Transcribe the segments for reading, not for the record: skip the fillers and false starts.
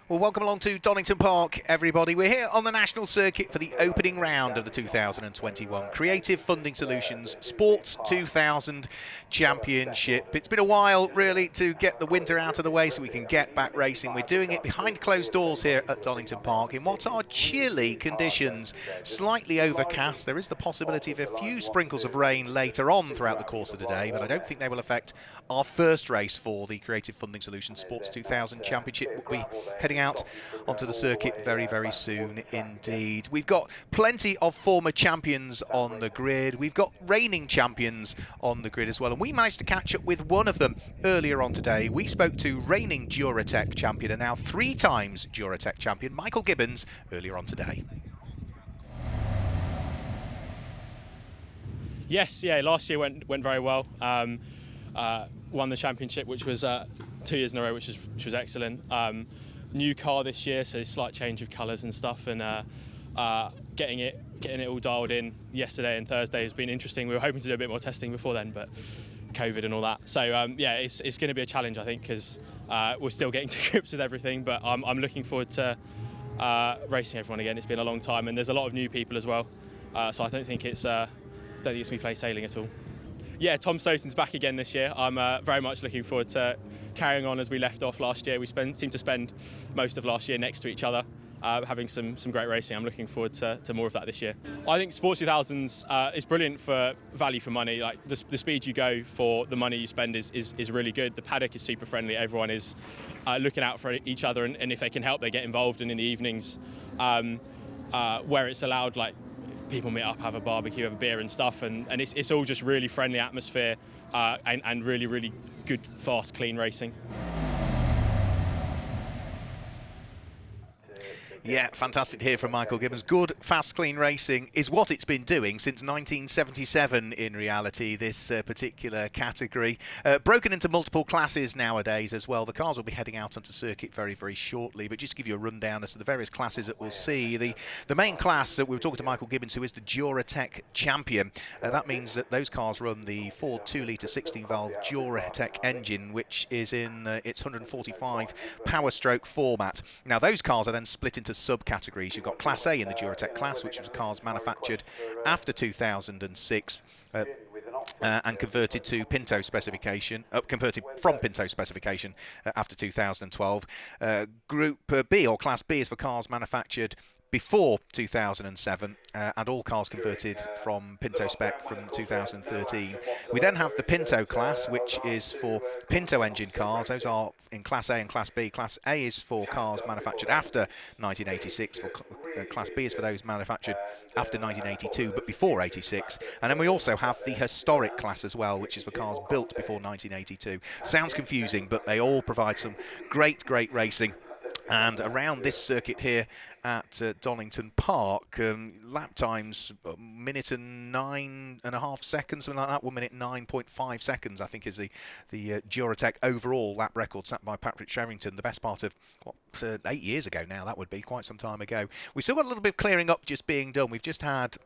Well, welcome along to Donington Park, everybody. We're here on the national circuit for the opening round of the 2021 Creative Funding Solutions Sports 2000 Championship. It's been a while, really, to get the winter out of the way so we can get back racing. We're doing it behind closed doors here at Donington Park in what are chilly conditions, slightly overcast. There is the possibility of a few sprinkles of rain later on throughout the course of the day, but I don't think they will affect our first race for the Creative Funding Solutions Sports 2000 Championship. We'll be heading out onto the circuit very, very soon indeed. We've got plenty of former champions on the grid. We've got reigning champions on the grid as well, and we managed to catch up with one of them earlier on today. We spoke to reigning Duratec champion and now 3 times Duratec champion Michael Gibbons earlier on today. Yes, yeah, last year went very well. Won the championship, which was 2 years in a row, which was excellent. New car this year, so slight change of colours and stuff, and getting it all dialed in yesterday and Thursday has been interesting. We were hoping to do a bit more testing before then, but COVID and all that. So yeah, it's going to be a challenge, I think, because we're still getting to grips with everything. But I'm looking forward to racing everyone again. It's been a long time, and there's a lot of new people as well. So I don't think it's going to be plain sailing at all. Yeah, Tom Stoughton's back again this year. I'm very much looking forward to carrying on as we left off last year. We seemed to spend most of last year next to each other, having some great racing. I'm looking forward to more of that this year. I think Sports 2000s is brilliant for value for money. Like the speed you go for the money you spend is really good. The paddock is super friendly. Everyone is looking out for each other, and if they can help, they get involved. And in the evenings, where it's allowed, like, people meet up, have a barbecue, have a beer and stuff, and it's all just really friendly atmosphere and really, really good, fast, clean racing. Yeah, fantastic to hear from Michael Gibbons. Good, fast, clean racing is what it's been doing since 1977 in reality, this particular category. Broken into multiple classes nowadays as well. The cars will be heading out onto circuit very, very shortly, but just to give you a rundown as to the various classes that we'll see. The main class, we were talking to Michael Gibbons, who is the Duratec champion. That means that those cars run the Ford 2-litre 16-valve Duratec engine, which is in its 145 power stroke format. Now, those cars are then split into subcategories. You've got Class A in the Duratec class, which was cars manufactured after 2006 and converted to Pinto specification, converted from Pinto specification after 2012. Group B or Class B is for cars manufactured before 2007 and all cars converted from Pinto spec from 2013. We then have the Pinto class, which is for Pinto engine cars. Those are in Class A and Class B. Class A is for cars manufactured after 1986. Class B is for those manufactured after 1982 but before 86. And then we also have the historic class as well, which is for cars built before 1982. Sounds confusing, but they all provide some great racing. And around this circuit here at Donington Park, lap times, minute and 9.5 seconds, something like that. 1 minute 9.5 seconds, I think, is the Duratec overall lap record set by Patrick Sherrington. The best part of, 8 years ago now, that would be quite some time ago. We've still got a little bit of clearing up just being done. We've just had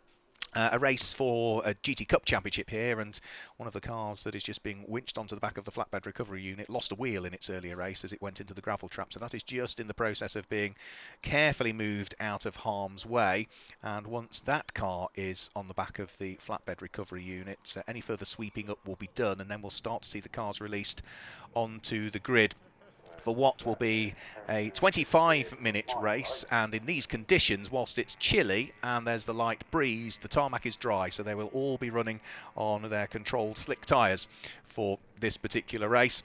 a race for a GT Cup Championship here, and one of the cars that is just being winched onto the back of the flatbed recovery unit lost a wheel in its earlier race as it went into the gravel trap, so that is just in the process of being carefully moved out of harm's way. And once that car is on the back of the flatbed recovery unit, any further sweeping up will be done, and then we'll start to see the cars released onto the grid for what will be a 25-minute race. And in these conditions, whilst it's chilly and there's the light breeze, the tarmac is dry, so they will all be running on their controlled slick tyres for this particular race.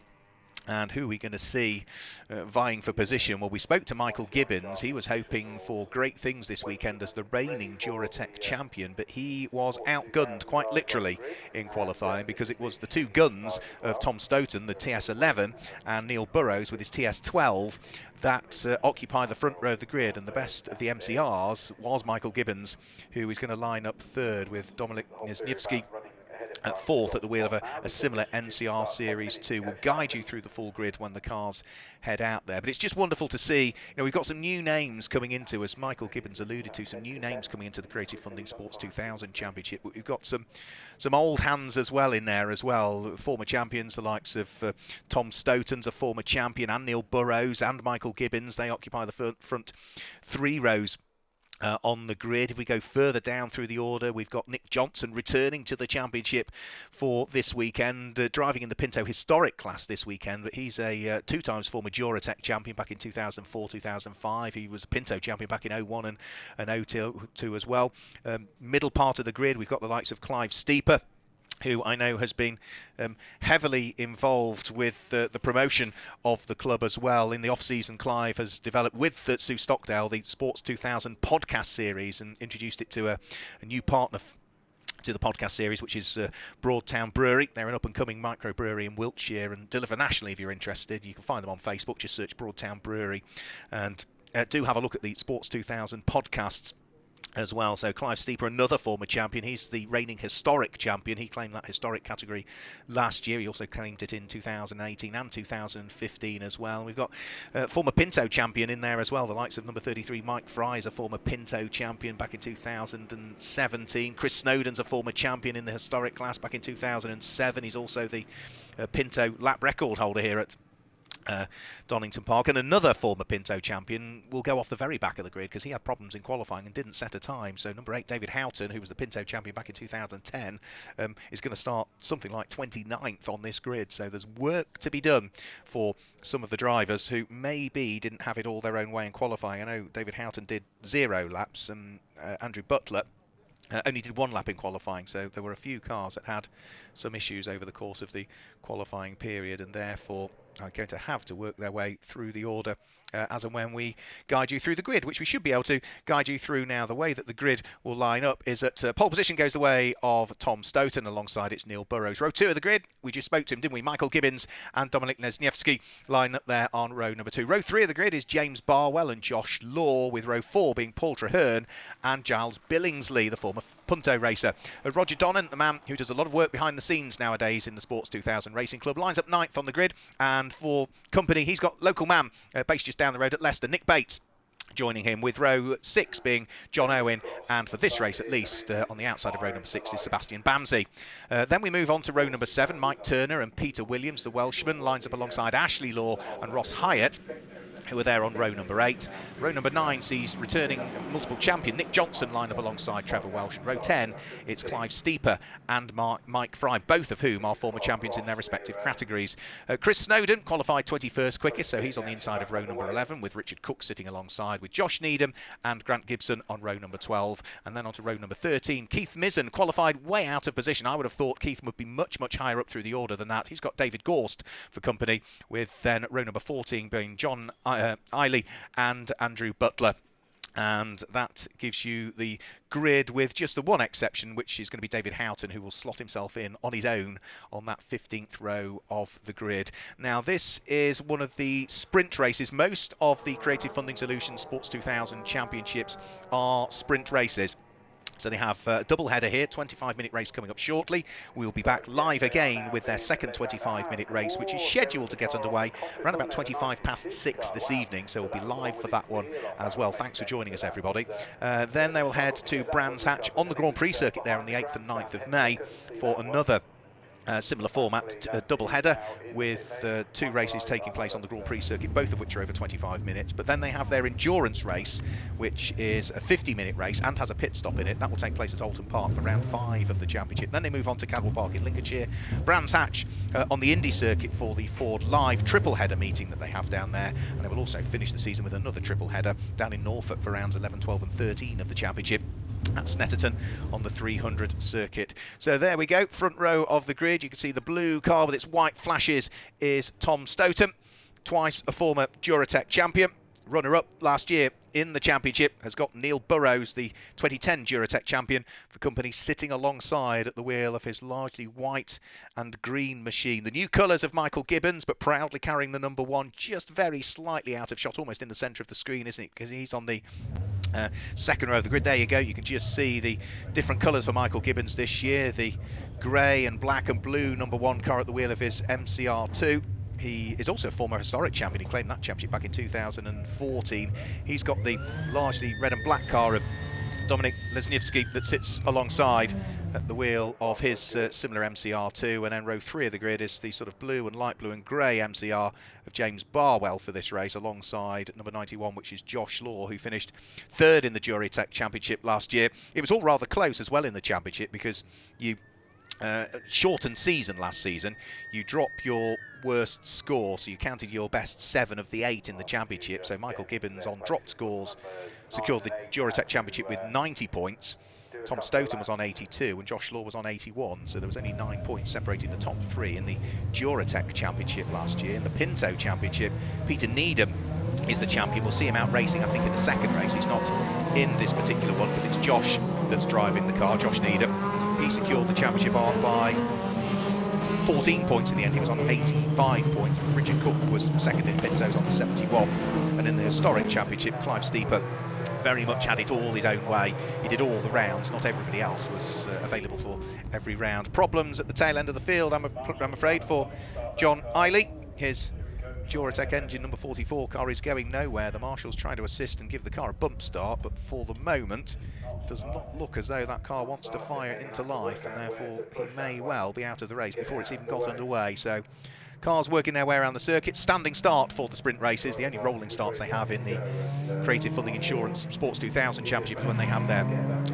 And who are we going to see vying for position? Well, we spoke to Michael Gibbons. He was hoping for great things this weekend as the reigning Duratec champion, but he was outgunned quite literally in qualifying, because it was the two guns of Tom Stoughton, the TS11, and Neil Burrows with his TS12 that occupy the front row of the grid. And the best of the MCRs was Michael Gibbons, who is going to line up third with Dominik Wisniewski fourth at the wheel of a similar NCR Series 2. We'll guide you through the full grid when the cars head out there. But it's just wonderful to see, we've got some new names coming into, as Michael Gibbons alluded to, some new names coming into the Creative Funding Sports 2000 Championship. But we've got some old hands as well in there as well. Former champions, the likes of Tom Stoughton's a former champion, and Neil Burrows and Michael Gibbons. They occupy the front 3 rows on the grid. If we go further down through the order, we've got Nick Johnson returning to the championship for this weekend, driving in the Pinto Historic class this weekend. But he's a 2 times former Duratec champion back in 2004, 2005. He was a Pinto champion back in 01 and 02 as well. Middle part of the grid, we've got the likes of Clive Steeper, who I know has been heavily involved with the promotion of the club as well. In the off-season, Clive has developed with Sue Stockdale the Sports 2000 podcast series and introduced it to a new partner to the podcast series, which is Broadtown Brewery. They're an up-and-coming microbrewery in Wiltshire and deliver nationally if you're interested. You can find them on Facebook. Just search Broadtown Brewery and do have a look at the Sports 2000 podcasts as well. So Clive Steeper, another former champion. He's the reigning historic champion. He claimed that historic category last year. He also claimed it in 2018 and 2015 as well. We've got former Pinto champion in there as well. The likes of number 33 Mike Fry is a former Pinto champion back in 2017. Chris Snowden's a former champion in the historic class back in 2007. He's also the Pinto lap record holder here at Donington Park, and another former Pinto champion will go off the very back of the grid because he had problems in qualifying and didn't set a time. So number 8 David Houghton, who was the Pinto champion back in 2010, is going to start something like 29th on this grid. So there's work to be done for some of the drivers who maybe didn't have it all their own way in qualifying. I know David Houghton did 0 laps, and Andrew Butler only did 1 lap in qualifying, so there were a few cars that had some issues over the course of the qualifying period, and therefore are going to have to work their way through the order as and when we guide you through the grid, which we should be able to guide you through now. The way that the grid will line up is that pole position goes the way of Tom Stoughton, alongside it's Neil Burrows. Row 2 of the grid, we just spoke to him, didn't we? Michael Gibbons and Dominik Lesniewski line up there on row number 2. Row 3 of the grid is James Barwell and Josh Law, with row 4 being Paul Traherne and Giles Billingsley, the former Punto racer. Roger Donnan, the man who does a lot of work behind the scenes nowadays in the Sports 2000 Racing Club, lines up 9th on the grid, and for company he's got local man based just down the road at Leicester, Nick Bates, joining him, with row 6 being John Owen, and for this race at least on the outside of row number 6 is Sebastian Bamsey. Then we move on to row number 7. Mike Turner and Peter Williams, the Welshman, lines up alongside Ashley Law and Ross Hyatt, who are there on row number 8. Row number 9 sees returning multiple champion Nick Johnson line up alongside Trevor Welsh. And row 10, it's Clive Steeper and Mike Fry, both of whom are former champions in their respective categories. Chris Snowden qualified 21st quickest, so he's on the inside of row number 11, with Richard Cook sitting alongside, with Josh Needham and Grant Gibson on row number 12. And then on to row number 13, Keith Mizzen qualified way out of position. I would have thought Keith would be much, much higher up through the order than that. He's got David Gorst for company, with then row number 14 being John Eiley and Andrew Butler. And that gives you the grid, with just the one exception, which is going to be David Houghton, who will slot himself in on his own on that 15th row of the grid. Now, this is one of the sprint races. Most of the Creative Funding Solutions Sports 2000 Championships are sprint races. So they have a double header here, 25-minute race coming up shortly. We'll be back live again with their second 25-minute race, which is scheduled to get underway around about 6:25 this evening. So we'll be live for that one as well. Thanks for joining us, everybody. Then they will head to Brands Hatch on the Grand Prix circuit there on the 8th and 9th of May for another similar format, a double header, with 2 races taking place on the Grand Prix circuit, both of which are over 25 minutes. But then they have their endurance race, which is a 50-minute race and has a pit stop in it. That will take place at Alton Park for round 5 of the championship. Then they move on to Cadwell Park in Lincolnshire, Brands Hatch on the Indy circuit for the Ford Live triple header meeting that they have down there. And they will also finish the season with another triple header down in Norfolk for rounds 11, 12 and 13 of the championship at Snetterton on the 300 circuit. So there we go, front row of the grid. You can see the blue car with its white flashes is Tom Stoughton, twice a former Duratec champion. Runner-up last year in the championship has got Neil Burrows, the 2010 Duratec champion, for company, sitting alongside at the wheel of his largely white and green machine. The new colours of Michael Gibbons, but proudly carrying the number 1, just very slightly out of shot, almost in the centre of the screen, isn't it? Because he's on the second row of the grid. There you go, you can just see the different colours for Michael Gibbons this year. The grey and black and blue #1 car at the wheel of his MCR2. He is also a former historic champion. He claimed that championship back in 2014. He's got the largely red and black car of Dominik Lesniewski that sits alongside at the wheel of his similar MCR2, and then row 3 of the grid is the sort of blue and light blue and grey MCR of James Barwell for this race, alongside number 91, which is Josh Law, who finished 3rd in the Duratec Championship last year. It was all rather close as well in the championship, because you shortened season last season. You drop your worst score, so you counted your best 7 of the 8 in the championship. So Michael Gibbons, on dropped scores, secured the Duratec Championship with 90 points. Tom Stoughton was on 82 and Josh Law was on 81, so there was only 9 points separating the top 3 in the Duratec Championship last year. In the Pinto Championship, Peter Needham is the champion. We'll see him out racing, I think, in the second race. He's not in this particular one because it's Josh that's driving the car, Josh Needham. He secured the championship by 14 points in the end. He was on 85 points. Richard Cook was second in Pintos on 71. And in the historic championship, Clive Steeper very much had it all his own way. He did all the rounds. Not everybody else was available for every round. Problems at the tail end of the field, I'm afraid, for John Eiley. His Duratec engine number 44 car is going nowhere. The marshals trying to assist and give the car a bump start, but for the moment does not look as though that car wants to fire into life, and therefore he may well be out of the race before it's even got underway. So cars working their way around the circuit. Standing start for the sprint races. The only rolling starts they have in the Creative Funding Insurance Sports 2000 Championship is when they have their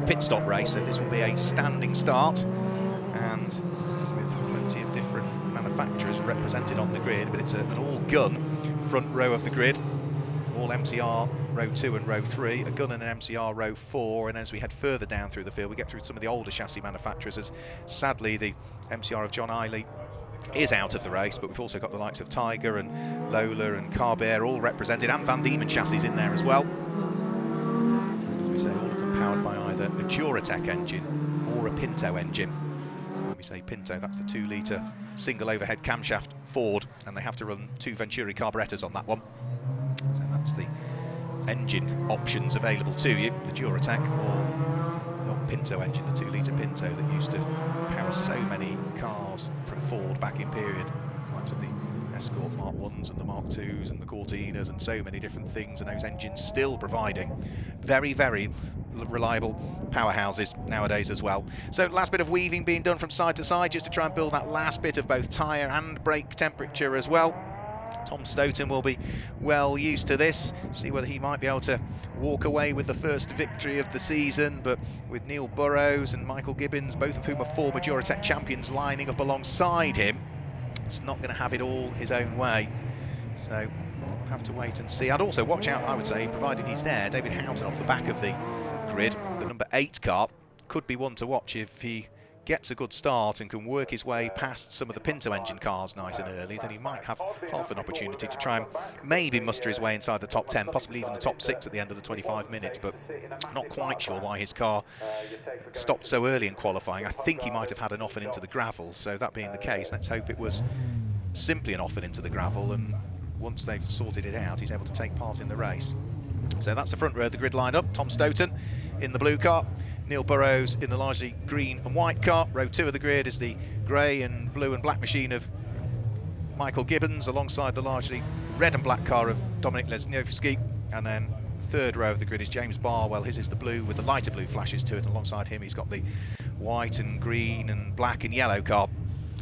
pit stop race. So this will be a standing start, and with plenty of different manufacturers represented on the grid, but it's an all-gun front row of the grid. All MCR row 2 and row 3, a gun and an MCR row 4, and as we head further down through the field, we get through some of the older chassis manufacturers, as sadly the MCR of John Eiley is out of the race, but we've also got the likes of Tiger and Lola and Carbear all represented, and Van Diemen chassis in there as well. And as we say, all of them powered by either a Duratec engine or a Pinto engine. When we say Pinto, that's the 2-litre single overhead camshaft Ford, and they have to run 2 Venturi carburetors on that one. So that's the engine options available to you, the Duratec or the old Pinto engine, the 2-litre Pinto that used to power so many cars from Ford back in period, likes of the Escort Mark 1s and the Mark 2s and the Cortinas and so many different things, and those engines still providing very, very reliable powerhouses nowadays as well. So last bit of weaving being done from side to side just to try and build that last bit of both tyre and brake temperature as well. Tom Stoughton will be well used to this, see whether he might be able to walk away with the first victory of the season, but with Neil Burrows and Michael Gibbons, both of whom are former Duratec champions, lining up alongside him, it's not going to have it all his own way. So we'll have to wait and see. I'd also watch out, I would say, provided he's there, David Houghton off the back of the grid, the number 8 car, could be one to watch if he gets a good start and can work his way past some of the Pinto engine cars nice and early. Then he might have half an opportunity to try and maybe muster his way inside the top 10, possibly even the top 6 at the end of the 25 minutes, but not quite sure why his car stopped so early in qualifying. I think he might have had an off and into the gravel, so that being the case, let's hope it was simply an off and into the gravel, and once they've sorted it out, he's able to take part in the race. So that's the front row of the grid lined up. Tom Stoughton in the blue car, Neil Burrows in the largely green and white car. Row 2 of the grid is the grey and blue and black machine of Michael Gibbons, alongside the largely red and black car of Dominik Lesniewski. And then third row of the grid is James Barwell. His is the blue with the lighter blue flashes to it. Alongside him, he's got the white and green and black and yellow car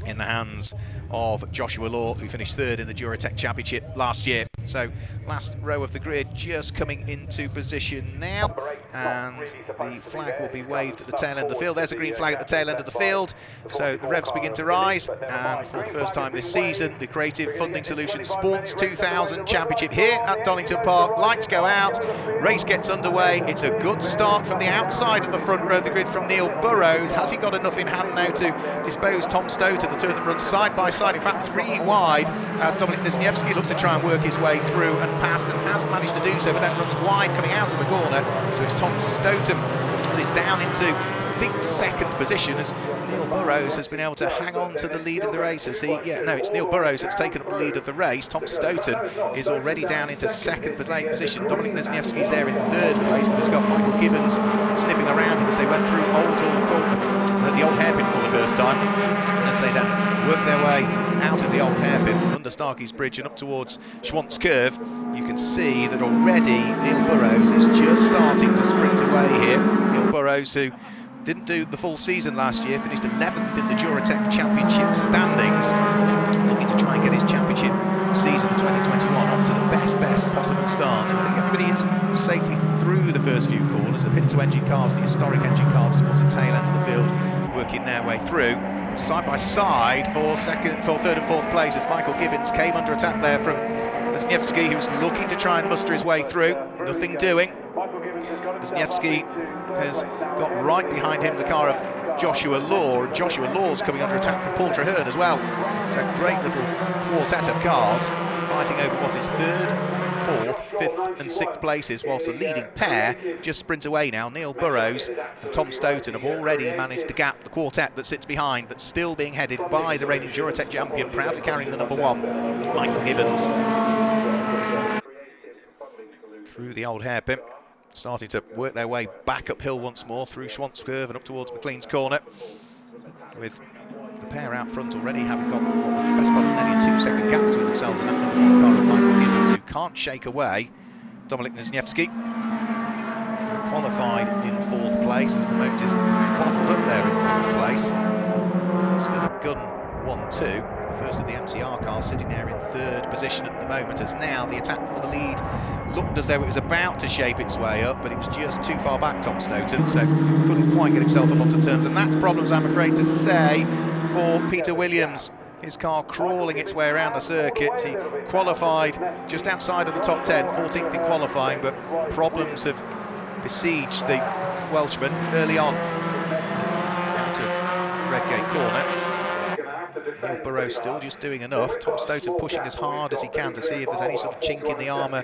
in the hands of Joshua Law, who finished 3rd in the Duratec Championship last year. So last row of the grid just coming into position now, and the flag will be waved at the tail end of the field. There's a green flag at the tail end of the field, so the revs begin to rise, and for the first time this season, the Creative Funding Solutions Sports 2000 Championship here at Donington Park. Lights go out, race gets underway. It's a good start from the outside of the front row of the grid from Neil Burrows. Has he got enough in hand now to dispose Tom Stoughton? The two of them run side by side, in fact 3 wide, as Dominik Lesniewski looks to try and work his way through and past, and has managed to do so, but then runs wide coming out of the corner. So it's Tom Stoughton that is down into, I think, 2nd position, as Neil Burrows Burrows has been able to hang on to the lead of the race. It's Neil Burrows that's taken up the lead of the race. Tom Stoughton is already down into second position. Dominic Lesniewski's there in third place, but he's got Michael Gibbons sniffing around him as they went through the old hairpin for the first time. And as they then work their way out of the old hairpin under Starkey's Bridge and up towards Schwantz Curve, you can see that already Neil Burrows is just starting to sprint away here. Neil Burrows, who didn't do the full season last year, finished 11th in the Duratec Championship standings, looking to try and get his championship season for 2021 off to the best possible start. I think everybody is safely through the first few corners. The Pinto engine cars, the historic engine cars towards the tail end of the field, working their way through. Side by side for third and fourth place as Michael Gibbons came under attack there from Lesniewski, who was looking to try and muster his way through. Nothing doing. Lesniewski has got right behind him the car of Joshua Law, and Joshua Law's coming under attack from Paul Traherne as well. So great little quartet of cars fighting over what is third, fourth, fifth and sixth places, whilst the leading pair just sprint away now. Neil Burrows and Tom Stoughton have already managed to gap the quartet that sits behind, that's still being headed by the reigning Duratec champion, proudly carrying the number 1, Michael Gibbons. Through the old hairpin, starting to work their way back uphill once more through Schwantz Curve and up towards McLean's Corner, with the pair out front already having got the best part of nearly a 2-second gap between themselves and that number 1 car of Michael Gibbons, who can't shake away Dominic Lesniewski, who qualified in 4th place and at the moment is bottled up there in 4th place. Still a gun 1-2. The first of the MCR cars sitting there in 3rd position at the moment, as now the attack for the lead looked as though it was about to shape its way up, but it was just too far back, Tom Stoughton, so couldn't quite get himself up onto terms, and that's problems, I'm afraid to say, for Peter Williams. His car crawling its way around the circuit. He qualified just outside of the top 10, 14th in qualifying, but problems have besieged the Welshman early on out of Redgate Corner. Neil Burrows still just doing enough. Tom Stoughton pushing as hard as he can to see if there's any sort of chink in the armour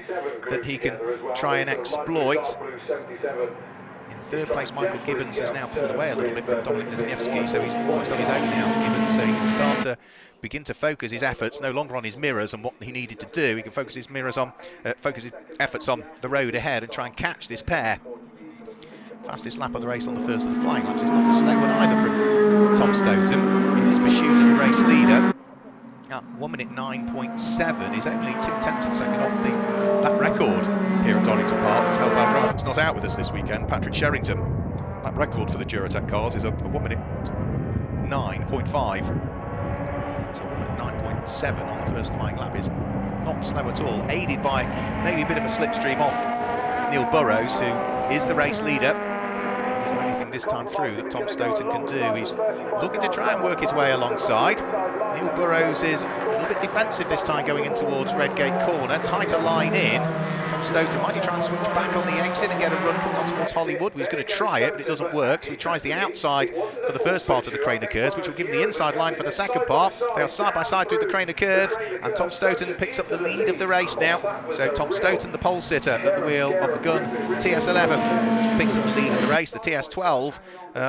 that he can try and exploit. In 3rd place, Michael Gibbons has now pulled away a little bit from Dominic Lesniewski, so he's almost on his own now, Gibbons, so he can start to begin to focus his efforts, no longer on his mirrors and what he needed to do. He can focus his efforts on the road ahead and try and catch this pair. Fastest lap of the race on the first of the flying laps. It's not a slow one either from Tom Stoughton. In his pursuit of the race leader, at 1 minute 9.7, he's only 2/10 of a second off the lap record here at Donington Park. That's held by a driver that's not out with us this weekend, Patrick Sherrington. Lap record for the Duratec cars is a 1 minute 9.5. So 1 minute 9.7 on the first flying lap is not slow at all, aided by maybe a bit of a slipstream off Neil Burrows, who is the race leader. Is there anything this time through that Tom Stoughton can do? He's looking to try and work his way alongside. Neil Burrows is a little bit defensive this time going in towards Redgate Corner. Tighter line in. Tom Stoughton, might he try and switch back on the exit and get a run coming on towards Hollywood? He's going to try it, but it doesn't work. So he tries the outside for the first part of the Craner Curves, which will give him the inside line for the second part. They are side by side through the Craner Curves, and Tom Stoughton picks up the lead of the race now. So Tom Stoughton, the pole sitter at the wheel of the gun TS11, picks up the lead of the race. The TS12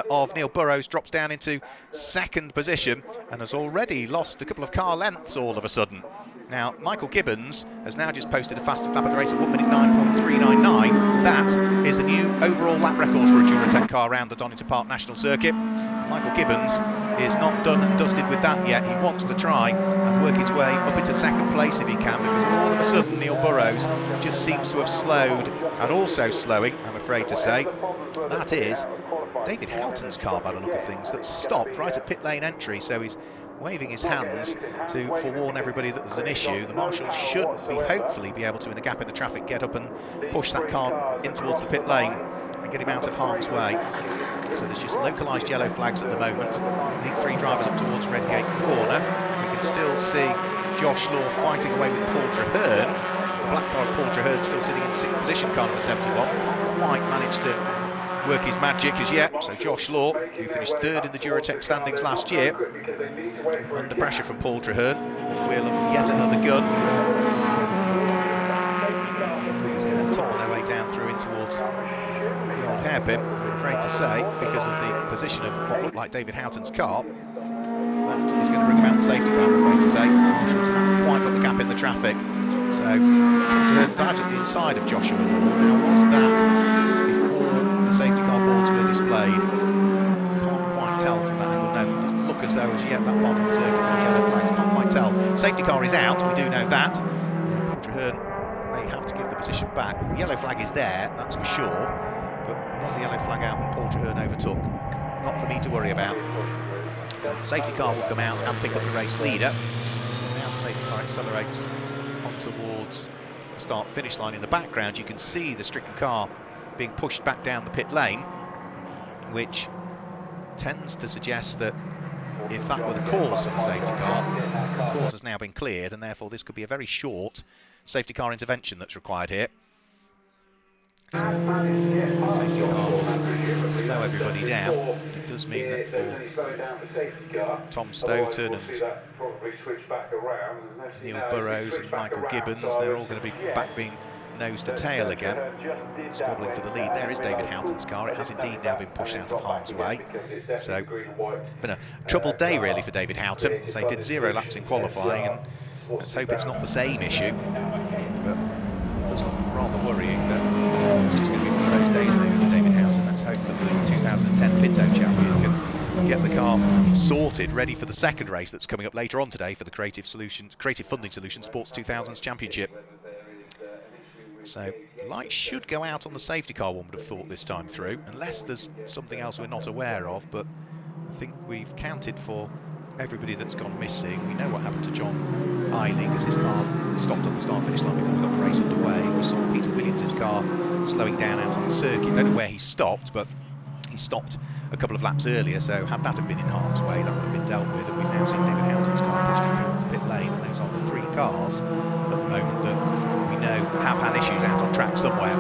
of Neil Burrows drops down into 2nd position and has already lost a couple of car lengths all of a sudden. Now, Michael Gibbons has now just posted a fastest lap of the race at 1 minute 9.399. That is the new overall lap record for a Duratec car around the Donington Park National Circuit. Michael Gibbons is not done and dusted with that yet. He wants to try and work his way up into 2nd place if he can, because all of a sudden Neil Burrows just seems to have slowed, and also slowing, I'm afraid to say, that is David Houghton's car by the look of things, that stopped right at pit lane entry, so he's waving his hands to forewarn everybody that there's an issue. The marshals should hopefully be able to, in a gap in the traffic, get up and push that car in towards the pit lane and get him out of harm's way. So there's just localised yellow flags at the moment. Lead 3 drivers up towards Redgate Corner. We can still see Josh Law fighting away with Paul Traherne. The black car of Paul Traherne still sitting in 6th position, car number 71. Not quite managed to work his magic as yet. So Josh Law, who finished 3rd in the Duratec standings last year, under pressure from Paul Traherne, wheel of yet another gun. So they tumble their way down through in towards the old hairpin, I'm afraid to say, because of the position of what looked like David Houghton's car. is going to bring about the safety car, I'm afraid to say. Marshall's haven't quite got the gap in the traffic. So dives at the inside of Joshua Law. Now, was that before the safety car boards were displayed? Can't quite tell from that angle. No, it doesn't look as though as yet that part of the circuit there are yellow flags. Can't quite tell. Safety car is out, we do know that. Paul Traherne may have to give the position back. The yellow flag is there, that's for sure. But was the yellow flag out when Paul Traherne overtook? Not for me to worry about. So the safety car will come out and pick up the race leader. So now the safety car accelerates on towards the start-finish line. In the background you can see the stricken car being pushed back down the pit lane, which tends to suggest that if that were the cause for the safety car, the cause has now been cleared, and therefore this could be a very short safety car intervention that's required here. So, safety car will slow everybody down. It does mean that for Tom Stoughton and Neil Burrows and Michael Gibbons, they're all going to be back being nose to tail again, squabbling for the lead. There is David Houghton's car. It has indeed now been pushed out of harm's way. So, been a troubled day really for David Houghton, as they did 0 laps in qualifying, and let's hope it's not the same issue. But it does look rather worrying that it's just going to be one of those days maybe for David Houghton. Let's hope that the 2010 Pinto champion can get the car sorted, ready for the second race that's coming up later on today for the Creative Funding Solutions Sports 2000s Championship. So the lights should go out on the safety car, one would have thought, this time through, unless there's something else we're not aware of. But I think we've counted for everybody that's gone missing. We know what happened to John Eiling as his car stopped at the start-finish line before we got the race underway. We saw Peter Williams' car slowing down out on the circuit. Don't know where he stopped, but he stopped a couple of laps earlier, so had that have been in harm's way, that would have been dealt with. And we've now seen David Houghton's car pushed into the pit lane, and those are the 3 cars at the moment that we know have had issues out on track somewhere.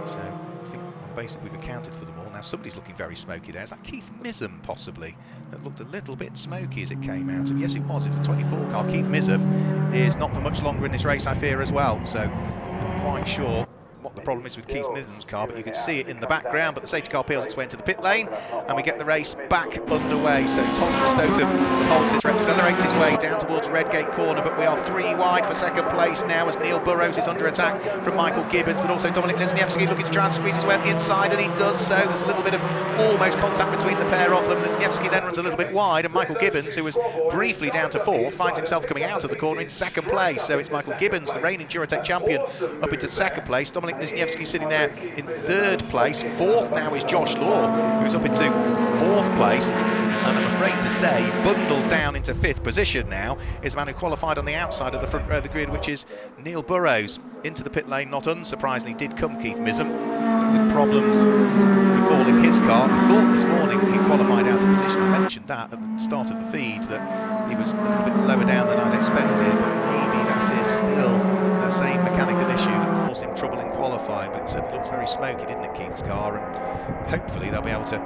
So I think on basis we've accounted for them all. Now somebody's looking very smoky there. Is that Keith Missom possibly? That looked a little bit smoky as it came out. And yes, it was. It was a 24 car. Keith Missom is not for much longer in this race, I fear, as well. So not quite sure what the problem is with Keith Missom's car, but you can see it in the background. But the safety car peels its way into the pit lane, and we get the race back underway. So Tom Stoughton holds it, accelerates his way down towards Redgate Corner, but we are 3 wide for second place now as Neil Burrows is under attack from Michael Gibbons, but also Dominic Lesniewski looking to try and squeeze his way up the inside, and he does so. There's a little bit of almost contact between the pair of them. Lesniewski then runs a little bit wide, and Michael Gibbons, who was briefly down to 4th, finds himself coming out of the corner in second place. So it's Michael Gibbons, the reigning Duratec champion, up into second place. Dominic Lesniewski sitting there in 3rd place. 4th now is Josh Law, who's up into 4th place. And I'm afraid to say, bundled down into 5th position now is a man who qualified on the outside of the front row of the grid, which is Neil Burrows. Into the pit lane, not unsurprisingly, did come Keith Missom, with problems befalling his car. I thought this morning he qualified out of position. I mentioned that at the start of the feed, that he was a little bit lower down than I'd expected, but maybe that is still the same mechanical issue that caused him trouble in qualifying. But it certainly looks very smoky, didn't it, Keith's car? And hopefully they'll be able to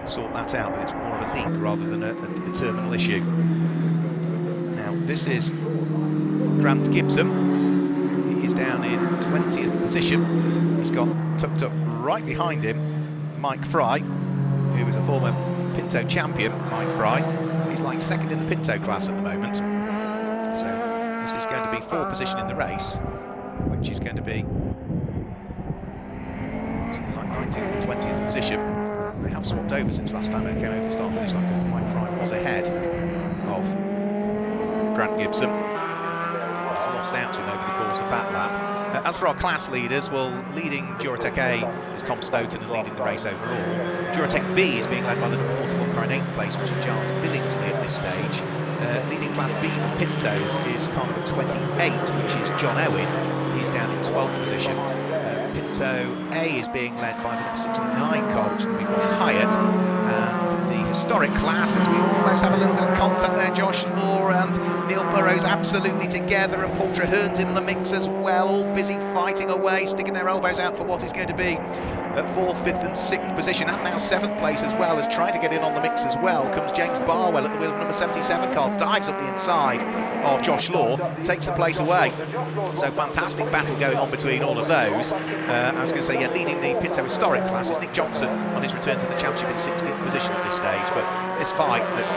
sort that out, that it's more of a leak rather than a terminal issue. Now this is Grant Gibson. He is down in 20th position. He's got tucked up right behind him Mike Fry, who is a former Pinto champion. Mike Fry, he's like 2nd in the Pinto class at the moment. So this is going to be 4th position in the race, which is going to be something like 19th and 20th position. They have swapped over since last time they came over the start finish line, because Mike Fry was ahead of Grant Gibson. He's lost out to him over the course of that lap. As for our class leaders, well, leading Duratec A is Tom Stoughton and leading the race overall. Duratec B is being led by the number 41 car in 8th place, which is Giles Billingsley at this stage. Leading Class B for Pintos is car number 28, which is John Owen. He's down in 12th position. Pinto A is being led by the number 69 car, which will be Ross Hyatt. And the historic class, as we almost have a little bit of contact there, Josh Law and Neil Burrows absolutely together, and Paul Traherne's in the mix as well, all busy fighting away, sticking their elbows out for what is going to be at 4th, 5th and 6th position, and now 7th place as well, as trying to get in on the mix as well comes James Barwell at the wheel of number 77 car, dives up the inside of Josh Law, takes the place away. So fantastic battle going on between all of those. I was going to say, yeah, leading the Pinto historic class is Nick Johnson on his return to the championship in 16th position at this stage, but this fight that's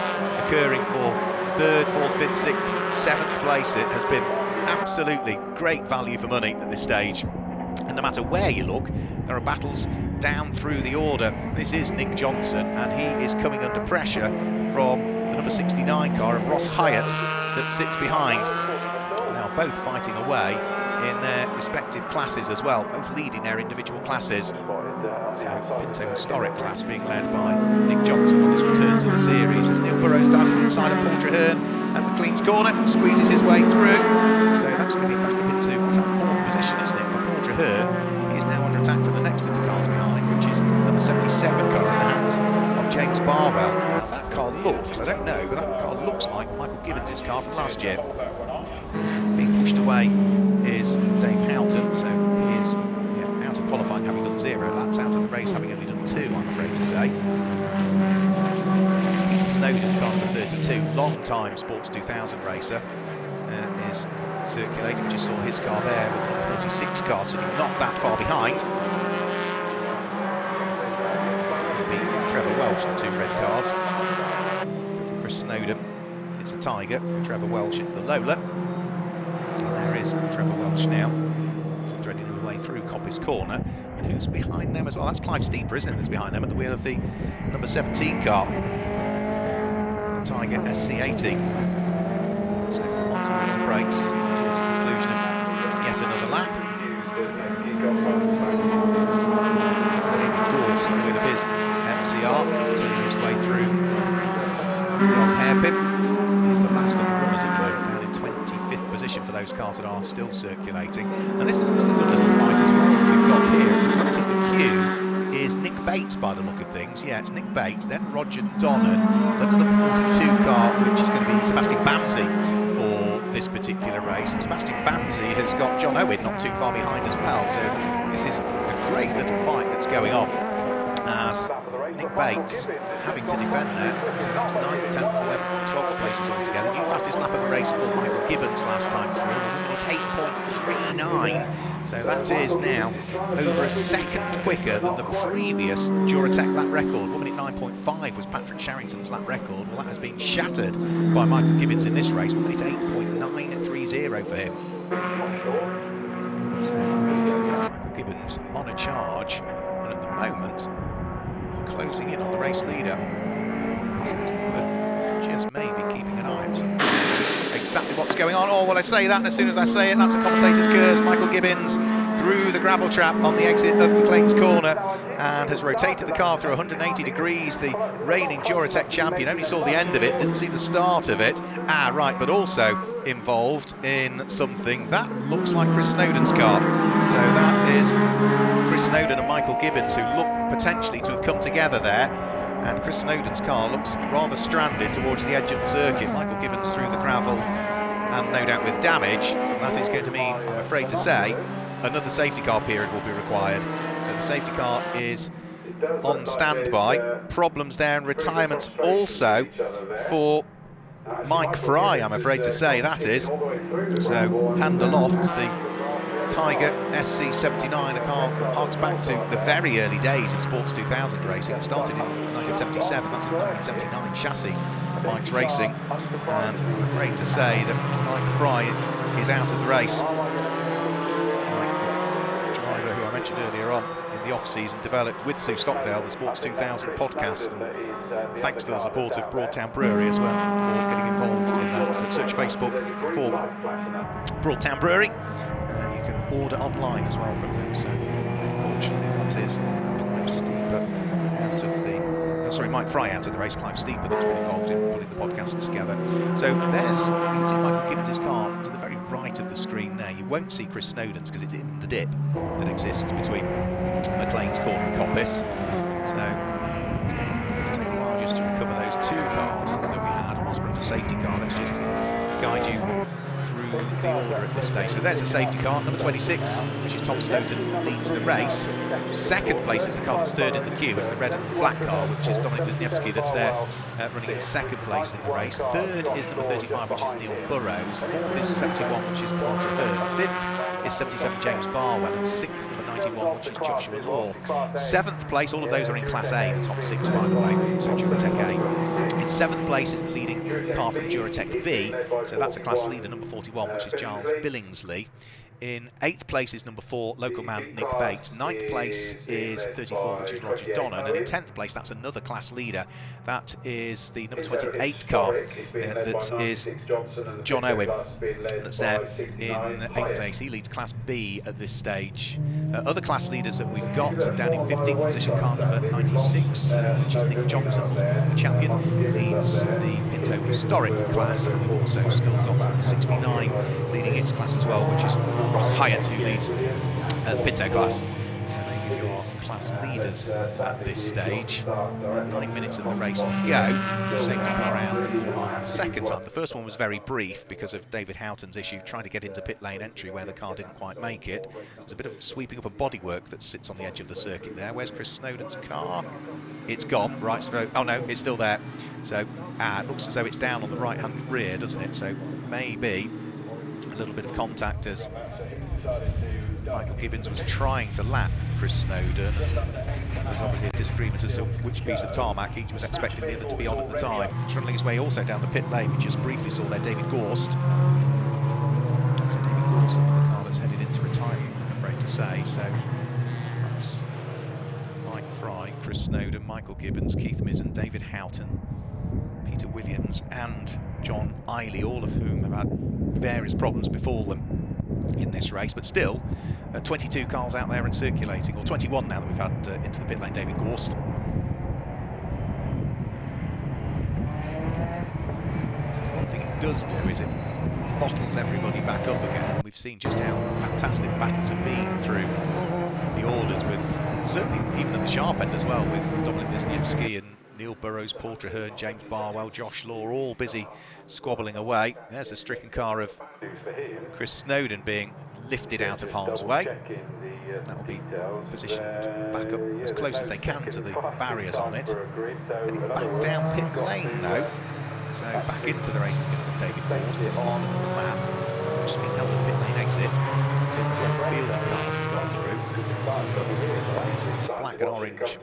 concurring for 3rd, 4th, 5th, 6th, 7th place. It has been absolutely great value for money at this stage. And no matter where you look, there are battles down through the order. This is Nick Johnson, and he is coming under pressure from the number 69 car of Ross Hyatt that sits behind. They are both fighting away in their respective classes as well, both leading their individual classes. So Pinto Historic class being led by Nick Johnson on his return to the series as Neil Burrows dives inside of Paul Traherne at McLean's corner, squeezes his way through. So that's going to be back up into, what's that, 4th position, isn't it, for Paul Traherne. He is now under attack from the next of the cars behind, which is number 77 car in the hands of James Barwell. Now that car looks, I don't know, but that car looks like Michael Gibbons' car from last year. Being pushed away is Dave Houghton, so he is out of qualifying having done 0 laps, out of the race having only done 2, I'm afraid to say. Peter Snowden, car number 32, long-time Sports 2000 racer, is circulating. We just saw his car there with the number 46 car sitting not that far behind. Trevor Welsh, the 2 red cars. But for Chris Snowden, it's a Tiger. For Trevor Welsh, it's the Lola. And there is Trevor Welsh now, threading his way through Coppice Corner. And who's behind them as well? That's Clive Steeper, isn't it, that's behind them at the wheel of the number 17 car, the Tiger SC80. So on towards the brakes, towards the conclusion of yet another lap. David Gord's at the wheel of his MCR, turning his way through the old hairpin. He's the last of the runners at the moment, down in 25th position for those cars that are still circulating. And this is another good little fight as well. We've got here at the front of the queue is Nick Bates by the look of things. Yeah, it's Nick Bates, then Roger Donnan, then the number 42 car, which is going to be Sebastian Bamsey for this particular race. And Sebastian Bamsey has got John Owen not too far behind as well. So this is a great little fight that's going on, as Nick Bates having to defend there. So that's 9th, 10th, 11th, 12th places altogether. New fastest lap of the race for Michael Gibbons last time through, it's 8.39. So that is now over a second quicker than the previous Duratec lap record. 1 minute 9.5 was Patrick Sharrington's lap record. Well, that has been shattered by Michael Gibbons in this race. 1 minute 8.930 for him. So Michael Gibbons on a charge, and at the moment closing in on the race leader. So it's worth just maybe keeping an eye on exactly what's going on. Oh, well, I say that, and as soon as I say it, that's the commentator's curse. Michael Gibbons through the gravel trap on the exit of McLean's corner and has rotated the car through 180 degrees. The reigning Duratec champion only saw the end of it, didn't see the start of it. Right, but also involved in something that looks like Chris Snowden's car. So that is Chris Snowden and Michael Gibbons, who look potentially to have come together there. And Chris Snowden's car looks rather stranded towards the edge of the circuit. Michael Gibbons through the gravel, and no doubt with damage. That is going to mean, I'm afraid to say, another safety car period will be required. So the safety car is on standby. Problems there, and retirements also for Mike Fry, I'm afraid to say, that is. So hand aloft, the Tiger SC79, a car that harks back to the very early days of Sports 2000 racing. It started in 1977, that's a 1979 chassis that Mike's racing, and I'm afraid to say that Mike Fry is out of the race. Mike, the driver who I mentioned earlier on in the off-season, developed with Sue Stockdale the Sports 2000 podcast, and thanks to the support of Broadtown Brewery as well for getting involved in that. So search Facebook for Broadtown Brewery, and you can order online as well from them. So unfortunately that is Clive Steeper out of the Mike Fry out of the race. Clive Steeper that's been involved in putting the podcast together. So there's, you can see Michael Gibbons' car to the very right of the screen there. You won't see Chris Snowden's because it's in the dip that exists between McLean's corner and Coppice. So it's going to take a while just to recover those two cars that we had. Osborne, the safety car. Let's just guide you through the order at this stage. So there's a safety car, number 26, which is Tom Stoughton, leads the race. Second place is the car that's third in the queue. It's the red and black car, which is Dominic Wisniewski, that's there running in second place in the race. Third is number 35, which is Neil Burrows. Fourth is 71, which is Paul Traherne. Fifth is 77, James Barwell. And sixth, number 91, which is Joshua Law. Seventh place, all of those are in Class A, the top six, by the way, so Duratec A. In seventh place is the leading car from Duratec B, so that's a class leader, number 41, which is Giles Billingsley. In 8th place is number 4, local man Nick Bates. 9th place is 34, which is Roger Donnan. And in 10th place, that's another class leader. That is the number 28 car. That is John Owen. That's there in 8th place. He leads Class B at this stage. Other class leaders that we've got down in 15th position, car number 96, which is Nick Johnson, multiple champion, leads the Pinto Historic class. And we've also still got number 69 leading its class as well, which is Ross Hyatt, who leads the Pinto class. So they give your class leaders at this stage. 9 minutes of the race to go. Safety car out for the second time. The first one was very brief because of David Houghton's issue, trying to get into pit lane entry where the car didn't quite make it. There's a bit of sweeping up and bodywork that sits on the edge of the circuit there. Where's Chris Snowden's car? It's gone, right, so, oh no, it's still there. So, it looks as though it's down on the right-hand rear, doesn't it? So, maybe a little bit of contact as Michael Gibbons was trying to lap Chris Snowden. There was obviously a disagreement as to which piece of tarmac each was expecting the other to be on at the time. Trundling his way also down the pit lane, we just briefly saw there David Gorst. So David Gorst, the car that's headed into retirement, I'm afraid to say. So that's Mike Fry, Chris Snowden, Michael Gibbons, Keith Mizzen, David Houghton, Peter Williams and John Eiley, all of whom have had various problems befall them in this race, but still 22 cars out there and circulating, or 21 now that we've had into the pit lane. David Gorst. And one thing it does do is it bottles everybody back up again. We've seen just how fantastic the battles have been through the orders, with certainly even at the sharp end as well, with Dominic Wisniewski and Neil Burrows, Paul Traherne, James Barwell, Josh Law, all busy squabbling away. There's the stricken car of Chris Snowden being lifted out of harm's way. That will be positioned back up as close as they can to the barriers on it. Heading back down pit lane though. So back into the race is going to be David Gorst. It was the lap. Just been held at pit lane exit until the whole field of cars has gone through. But black and orange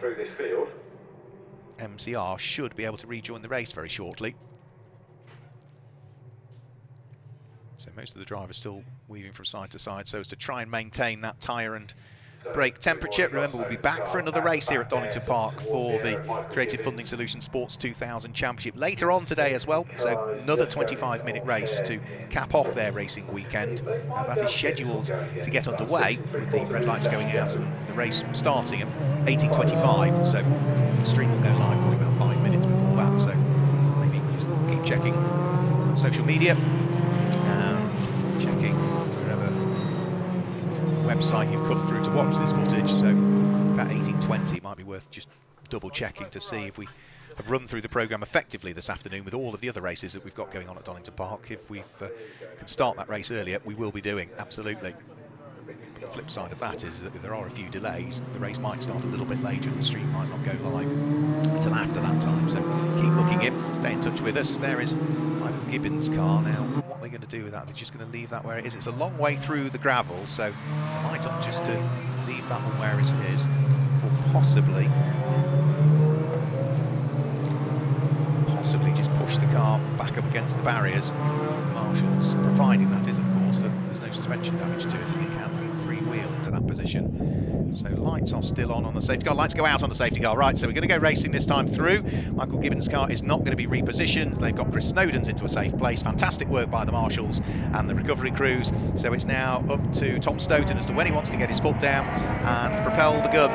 MCR should be able to rejoin the race very shortly. So most of the drivers still weaving from side to side so as to try and maintain that tyre and brake temperature. Remember, we'll be back for another race here at Donington Park for the Creative Funding Solutions Sports 2000 Championship later on today as well. So another 25-minute race to cap off their racing weekend. That is scheduled to get underway with the red lights going out and the race starting at 18:25. So the stream will go live probably about 5 minutes before that. So maybe just keep checking social media and checking wherever website you've come through to watch this footage. So about 18:20 might be worth just double checking to see if we have run through the programme effectively this afternoon with all of the other races that we've got going on at Donington Park. If we can start that race earlier, we will be doing, absolutely. But the flip side of that is that if there are a few delays, the race might start a little bit later and the stream might not go live until after that time. So keep looking in, stay in touch with us. There is Michael Gibbons' car now. What are they going to do with that? They're just going to leave that where it is. It's a long way through the gravel, so they might opt just to leave that one where it is, or possibly just push the car back up against the barriers. The marshals, providing that is, of course, that there's no suspension damage to it and it can freewheel into that position. So lights are still on the safety car. Lights go out on the safety car. Right, so we're going to go racing this time through. Michael Gibbons' car is not going to be repositioned. They've got Chris Snowden's into a safe place. Fantastic work by the marshals and the recovery crews. So it's now up to Tom Stoughton as to when he wants to get his foot down and propel the gun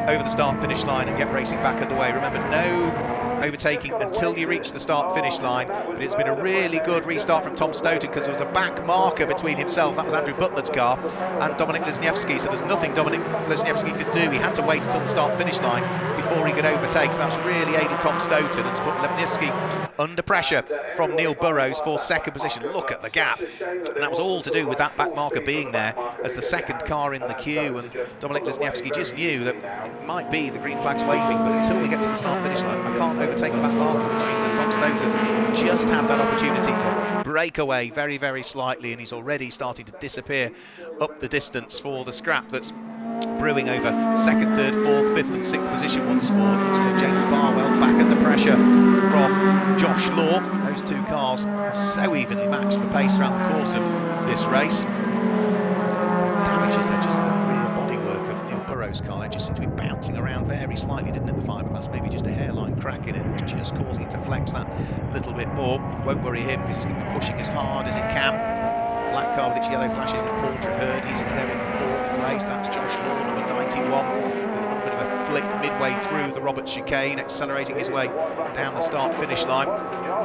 over the start-finish line and get racing back underway. Remember, no overtaking until you reach the start-finish line, but it's been a really good restart from Tom Stoughton because there was a back marker between himself, that was Andrew Butler's car, and Dominic Wisniewski, so there's nothing Dominic Wisniewski could do. He had to wait until the start-finish line before he could overtake, so that's really aided Tom Stoughton and to put Wisniewski under pressure from Neil Burrows for second position. Look at the gap, and that was all to do with that back marker being there as the second car in the queue, and Dominic Wisniewski just knew that it might be the green flag's waving, but until we get to the start-finish line, I can't overtake the back marker, which means that Tom Stoughton just had that opportunity to break away very, very slightly, and he's already starting to disappear up the distance for the scrap that's brewing over second, third, fourth, fifth and sixth position once more. So James Barwell back under pressure from Josh Law Those two cars are so evenly matched for pace throughout the course of this race. Damages there just in the rear bodywork of Neil Burrows' car. They just seem to be bouncing around very slightly, didn't it, the fiberglass? Maybe just a hairline crack in it, and just causing it to flex that little bit more. Won't worry him because he's going to be pushing as hard as it can. Black car with its yellow flashes is Paul Traherne. He sits there in 4th place. That's Josh Law, number 91. With a little bit of a flick midway through the Roberts chicane, accelerating his way down the start-finish line.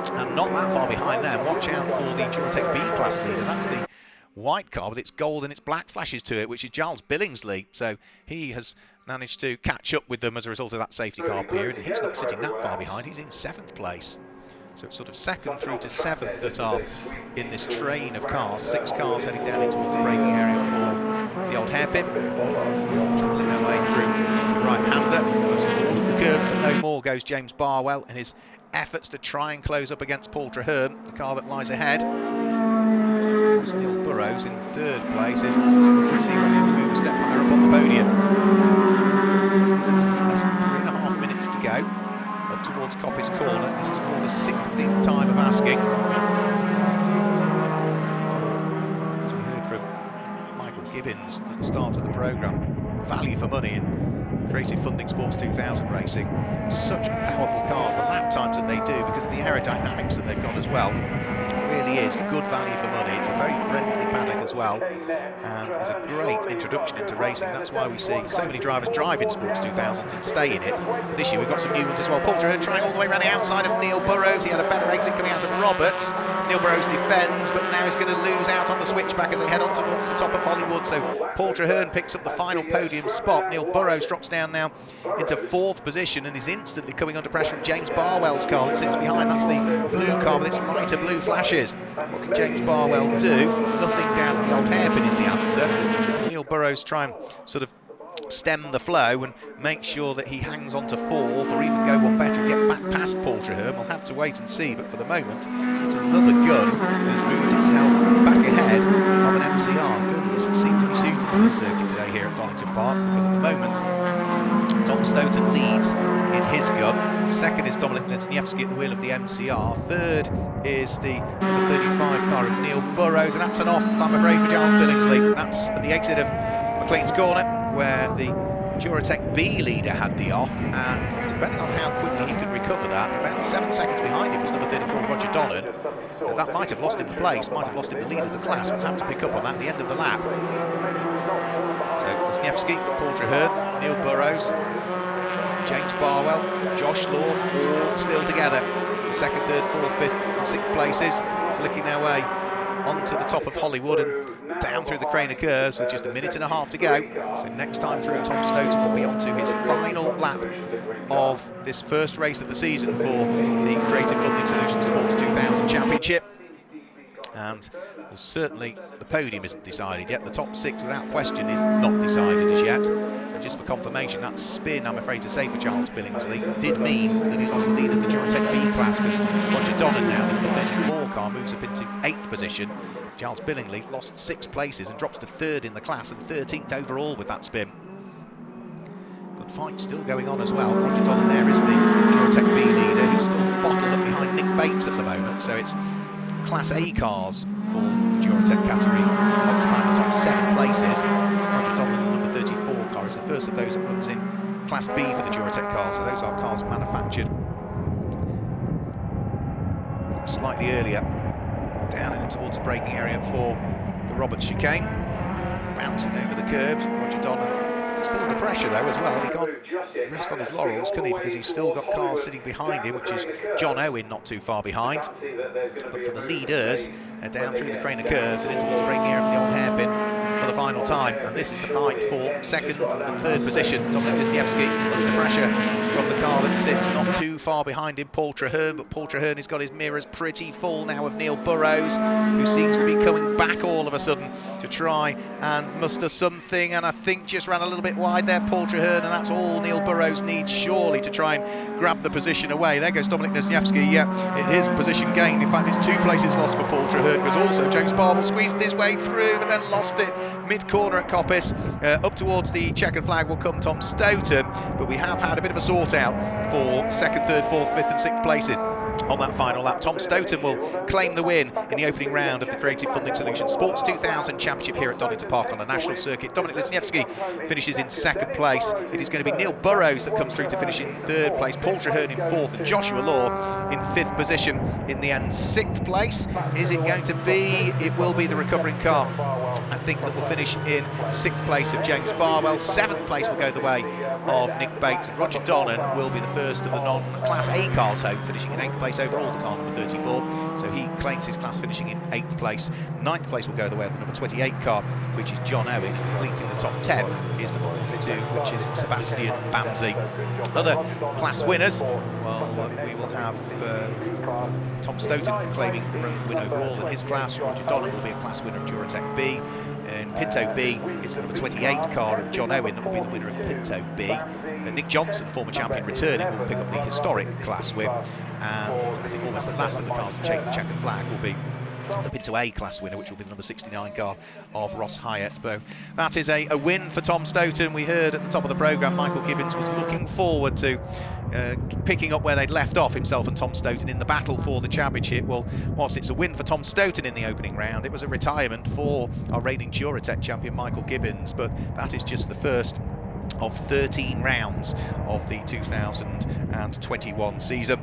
And not that far behind them. Watch out for the Duratec B-Class leader. That's the white car with its gold and its black flashes to it, which is Giles Billingsley. So he has managed to catch up with them as a result of that safety car period. And he's not sitting that far behind. He's in 7th place. So it's sort of 2nd through to 7th that are in this train of cars. 6 cars heading down in towards the braking area for the old hairpin. Travelling their way through the right-hander. Goes all of the curve, but no more goes James Barwell in his efforts to try and close up against Paul Traherne, the car that lies ahead. Neil Burrows in 3rd place. We'll see whether he'll move a step higher up on the podium. Less than 3.5 minutes to go. Up towards Coppice Corner. This is for the 16th time of asking. As we heard from Michael Gibbons at the start of the programme, value for money in Creative Funding Sports 2000 racing. Such powerful cars, the lap times that they do because of the aerodynamics that they've got as well. It really is good value for money. It's a very friendly paddock as well, and it's a great introduction into racing. That's why we see so many drivers drive in Sports 2000 and stay in it. But this year we've got some new ones as well. Paul Traherne trying all the way around the outside of Neil Burrows. He had a better exit coming out of Roberts. Neil Burrows defends, but now he's going to lose out on the switchback as they head on towards the top of Hollywood. So Paul Traherne picks up the final podium spot. Neil Burrows drops down now into 4th position and is instantly coming under pressure from James Barwell's car that sits behind. That's the blue car with its lighter blue flashes. What can James Barwell do? Nothing down at the old hairpin is the answer. Neil Burrows try and sort of stem the flow and make sure that he hangs on to 4th or even go one better and get back past Paul Traherne. We'll have to wait and see, but for the moment it's another gun that has moved itself back ahead of an MCR. Gun doesn't seem to be suited to the circuit today here at Donington Park because at the moment Tom Stoughton leads in his gun. 2nd is Dominic Lesniewski at the wheel of the MCR. 3rd is the number 35 car of Neil Burrows, and that's an off, I'm afraid, for Giles Billingsley. That's at the exit of McLean's Corner, where the Duratec B leader had the off, and depending on how quickly he could recover that, about 7 seconds behind him was number 34 Roger Donnan. That might have lost him the place, might have lost him the lead of the class. We'll have to pick up on that at the end of the lap. So Lesniewski, Paul Traherne, Neil Burrows, James Barwell, Josh Law, all still together. 2nd, 3rd, 4th, 5th and 6th places, flicking their way onto the top of Hollywood and down through the crane of curves with just 1.5 minutes to go. So next time through, Tom Stoughton will be on to his final lap of this first race of the season for the Creative Funding Solutions Sports 2000 Championship. And well, certainly the podium isn't decided yet. The top 6 without question is not decided as yet. And just for confirmation, that spin, I'm afraid to say, for Giles Billingsley did mean that he lost the lead of the Duratec B class because Roger Donnan now, the number 34 car, moves up into 8th position. Giles Billingsley lost 6 places and drops to 3rd in the class and 13th overall with that spin. Good fight still going on as well. Roger Donnan there is the Duratec B leader. He's still bottled up behind Nick Bates at the moment, so it's Class A cars for the Duratec category occupying the top 7 places. Roger Donnan, the number 34 car, is the first of those that runs in Class B for the Duratec cars, so those are cars manufactured slightly earlier. Down and towards the braking area for the Roberts chicane, bouncing over the curbs. Roger Donnan still under pressure though as well. He can't rest on his laurels, can he, because he's still got cars sitting behind him, which is John Owen not too far behind. But for the leaders, they're down through the crane of curves and in towards the braking area for the old hairpin for the final time. And this is the fight for 2nd and 3rd position. Dominic Lesniewski under pressure from the car that sits not too far behind him, Paul Traherne, but Paul Traherne has got his mirrors pretty full now of Neil Burrows, who seems to be coming back all of a sudden to try and muster something, and I think just ran a little bit wide there, Paul Traherne, and that's all Neil Burrows needs surely to try and grab the position away. There goes Dominic Lesniewski. It is position gained. In fact, it's 2 places lost for Paul Traherne, because also James Barwell squeezed his way through but then lost it mid-corner at Coppice. Up towards the checkered flag will come Tom Stoughton, but we have had a bit of a sort out for 2nd, 3rd, 4th, 5th and 6th places. on that final lap. Tom Stoughton will claim the win in the opening round of the Creative Funding Solutions Sports 2000 Championship here at Donington Park on the national circuit. Dominik Lesniewski finishes in second place. It is going to be Neil Burrows that comes through to finish in third place, Paul Traherne in fourth, and Joshua Law in fifth position. In the end, sixth place. Is it going to be? It will be the recovering car, I think, that will finish in sixth place of James Barwell. Seventh place will go the way of Nick Bates, and Roger Donnan will be the first of the non-Class A cars home, finishing in eighth place overall, the car number 34. So he claims his class, finishing in eighth place. Ninth place will go the way of the number 28 car, which is John Owen. Completing the top 10 is number 42, which is Sebastian Bamsey. Other class winners, well, we will have Tom Stoughton claiming the win overall in his class. Roger Donnan will be a class winner of Duratec B. In Pinto B, it's the number 28 car of John Owen that will be the winner of Pinto B. Nick Johnson, former champion returning, will pick up the historic class win. And I think almost the last of the cars to take the checkered flag will be the Pinto A class winner, which will be the number 69 car of Ross Hyatt. So that is a win for Tom Stoughton. We heard at the top of the programme Michael Gibbons was looking forward to picking up where they'd left off, himself and Tom Stoughton, in the battle for the championship. Well, whilst it's a win for Tom Stoughton in the opening round, it was a retirement for our reigning Duratec champion Michael Gibbons. But that is just the first of 13 rounds of the 2021 season.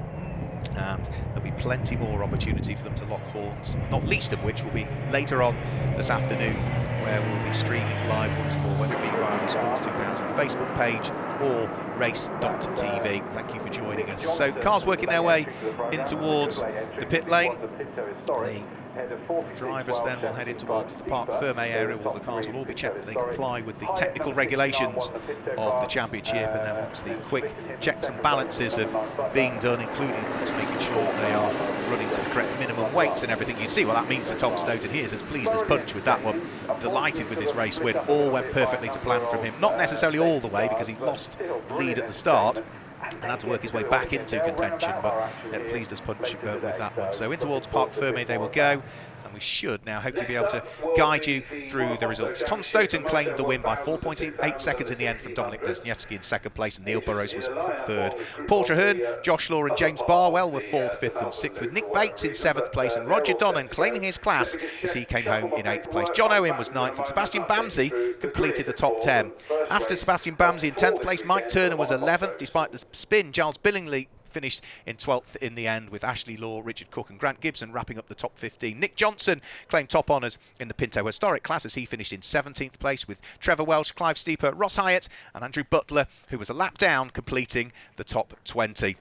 And there'll be plenty more opportunity for them to lock horns, not least of which will be later on this afternoon, where we'll be streaming live once more, whether it be via the Sports 2000 Facebook page or race.tv. Thank you for joining us. So cars working their way in towards the pit lane. The drivers then will head in towards the Parc Ferme area, where the cars will all be checked that they comply with the technical regulations of the championship, and then once the quick checks and balances have been done, including just making sure they are running to the correct minimum weights and everything, you see what that means to Tom Stoughton. He is as pleased as punch with that one, delighted with his race win. All went perfectly to plan from him, not necessarily all the way, because he lost the lead at the start and had to work his way back into contention, but pleased as punch with that one. So in towards Parc Ferme they will go, and we should now hopefully be able to guide you through the results. Tom Stoughton claimed the win by 4.8 seconds in the end from Dominik Lesniewski in second place, and Neil Burrows was third. Paul Traherne, Josh Law and James Barwell were fourth, fifth and sixth, with Nick Bates in seventh place, and Roger Donnan claiming his class as he came home in eighth place. John Owen was ninth, and Sebastian Bamsey completed the top 10. After Sebastian Bamsey in 10th place, Mike Turner was 11th. Despite the spin, Giles Billingsley finished in 12th in the end, with Ashley Law, Richard Cook and Grant Gibson wrapping up the top 15. Nick Johnson claimed top honours in the Pinto Historic class as he finished in 17th place, with Trevor Welsh, Clive Steeper, Ross Hyatt and Andrew Butler, who was a lap down, completing the top 20.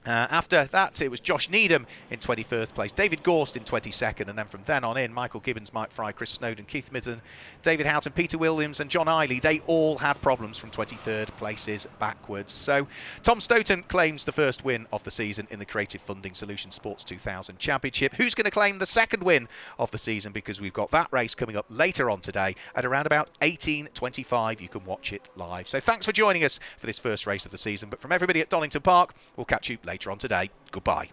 After that, it was Josh Needham in 21st place, David Gorst in 22nd, and then from then on in, Michael Gibbons, Mike Fry, Chris Snowden, Keith Midden, David Houghton, Peter Williams and John Eiley, they all had problems from 23rd places backwards. So Tom Stoughton claims the first win of the season in the Creative Funding Solutions Sports 2000 Championship. Who's going to claim the second win of the season? Because we've got that race coming up later on today at around about 18:25. You can watch it live. So thanks for joining us for this first race of the season. But from everybody at Donington Park, we'll catch you later on today. Goodbye.